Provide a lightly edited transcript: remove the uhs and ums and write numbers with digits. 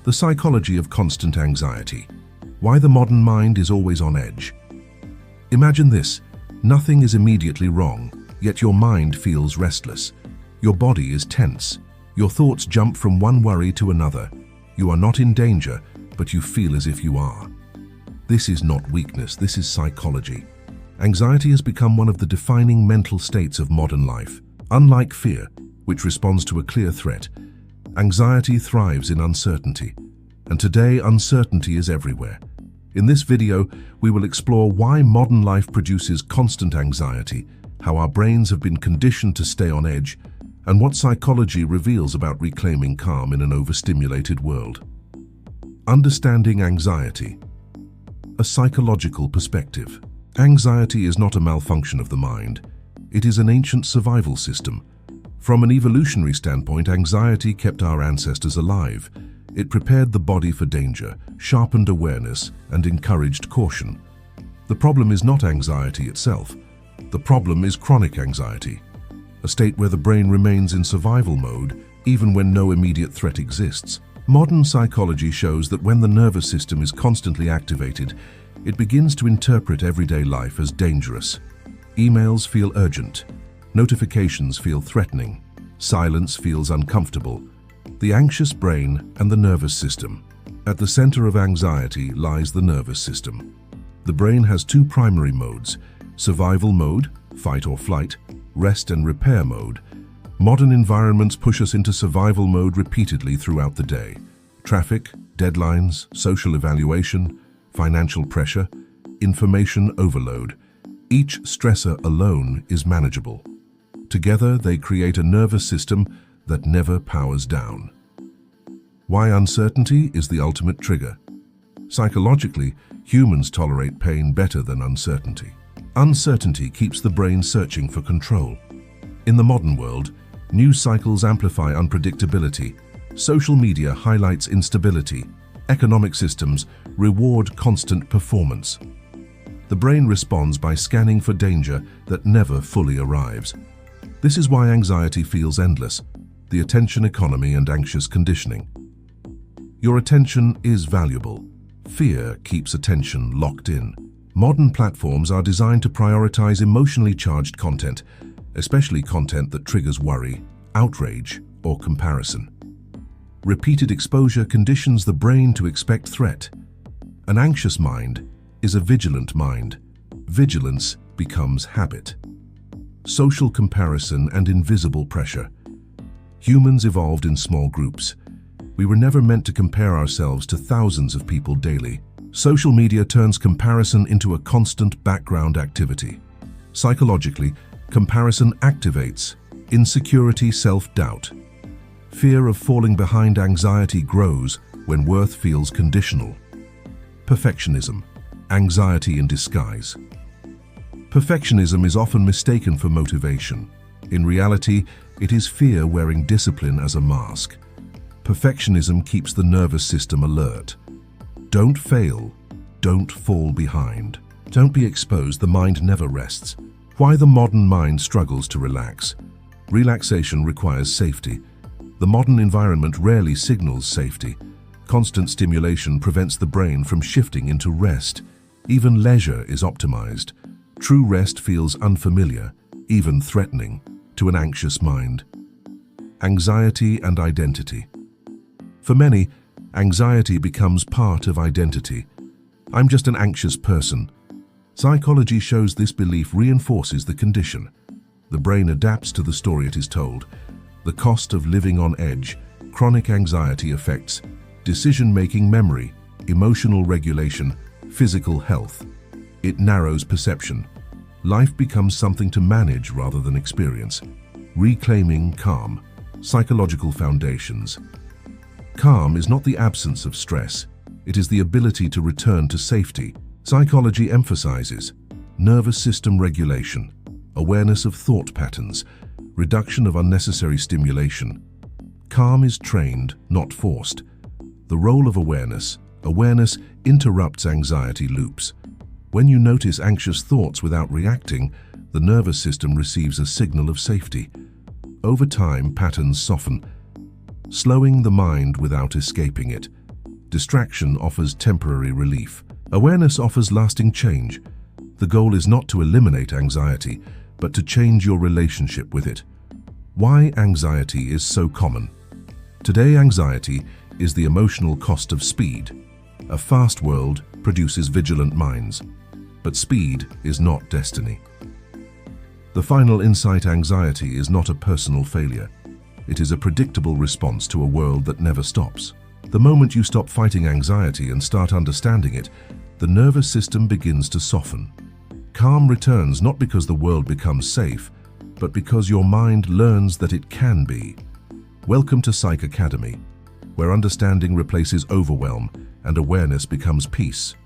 The psychology of constant anxiety. Why the modern mind is always on edge. Imagine this: nothing is immediately wrong, yet your mind feels restless. Your body is tense. Your thoughts jump from one worry to another. You are not in danger, but you feel as if you are. This is not weakness, this is psychology. Anxiety has become one of the defining mental states of modern life. Unlike fear, which responds to a clear threat, anxiety thrives in uncertainty. And today, uncertainty is everywhere. In this video, we will explore why modern life produces constant anxiety, how our brains have been conditioned to stay on edge, and what psychology reveals about reclaiming calm in an overstimulated world. Understanding anxiety. A psychological perspective. Anxiety is not a malfunction of the mind. It is an ancient survival system. From an evolutionary standpoint, anxiety kept our ancestors alive. It prepared the body for danger, sharpened awareness, and encouraged caution. The problem is not anxiety itself. The problem is chronic anxiety, a state where the brain remains in survival mode even when no immediate threat exists. Modern psychology shows that when the nervous system is constantly activated, it begins to interpret everyday life as dangerous. Emails feel urgent. Notifications feel threatening. Silence feels uncomfortable. The anxious brain and the nervous system. At the center of anxiety lies the nervous system. The brain has two primary modes: survival mode, fight or flight, rest and repair mode. Modern environments push us into survival mode repeatedly throughout the day. Traffic, deadlines, social evaluation, financial pressure, information overload. Each stressor alone is manageable. Together, they create a nervous system that never powers down. Why uncertainty is the ultimate trigger. Psychologically, humans tolerate pain better than uncertainty. Uncertainty keeps the brain searching for control. In the modern world, news cycles amplify unpredictability. Social media highlights instability. Economic systems reward constant performance. The brain responds by scanning for danger that never fully arrives. This is why anxiety feels endless. The attention economy and anxious conditioning. Your attention is valuable. Fear keeps attention locked in. Modern platforms are designed to prioritize emotionally charged content, especially content that triggers worry, outrage, or comparison. Repeated exposure conditions the brain to expect threat. An anxious mind is a vigilant mind. Vigilance becomes habit. Social comparison and invisible pressure. Humans evolved in small groups. We were never meant to compare ourselves to thousands of people daily. Social media turns comparison into a constant background activity. Psychologically, comparison activates insecurity, self-doubt. Fear of falling behind anxiety grows when worth feels conditional. Perfectionism, anxiety in disguise. Perfectionism is often mistaken for motivation. In reality, it is fear wearing discipline as a mask. Perfectionism keeps the nervous system alert. Don't fail. Don't fall behind. Don't be exposed. The mind never rests. Why the modern mind struggles to relax. Relaxation requires safety. The modern environment rarely signals safety. Constant stimulation prevents the brain from shifting into rest. Even leisure is optimized. True rest feels unfamiliar, even threatening, to an anxious mind. Anxiety and identity. For many, anxiety becomes part of identity. I'm just an anxious person. Psychology shows this belief reinforces the condition. The brain adapts to the story it is told. The cost of living on edge. Chronic anxiety affects decision-making, memory, emotional regulation, physical health. It narrows perception. Life becomes something to manage rather than experience. Reclaiming calm. Psychological foundations. Calm is not the absence of stress. It is the ability to return to safety. Psychology emphasizes nervous system regulation, awareness of thought patterns, reduction of unnecessary stimulation. Calm is trained, not forced. The role of awareness. Awareness interrupts anxiety loops. When you notice anxious thoughts without reacting, the nervous system receives a signal of safety. Over time, patterns soften, slowing the mind without escaping it. Distraction offers temporary relief. Awareness offers lasting change. The goal is not to eliminate anxiety, but to change your relationship with it. Why anxiety is so common? Today, anxiety is the emotional cost of speed. A fast world produces vigilant minds, but speed is not destiny. The final insight: anxiety is not a personal failure. It is a predictable response to a world that never stops. The moment you stop fighting anxiety and start understanding it, the nervous system begins to soften. Calm returns not because the world becomes safe, but because your mind learns that it can be. Welcome to Psyc Academy, where understanding replaces overwhelm and awareness becomes peace.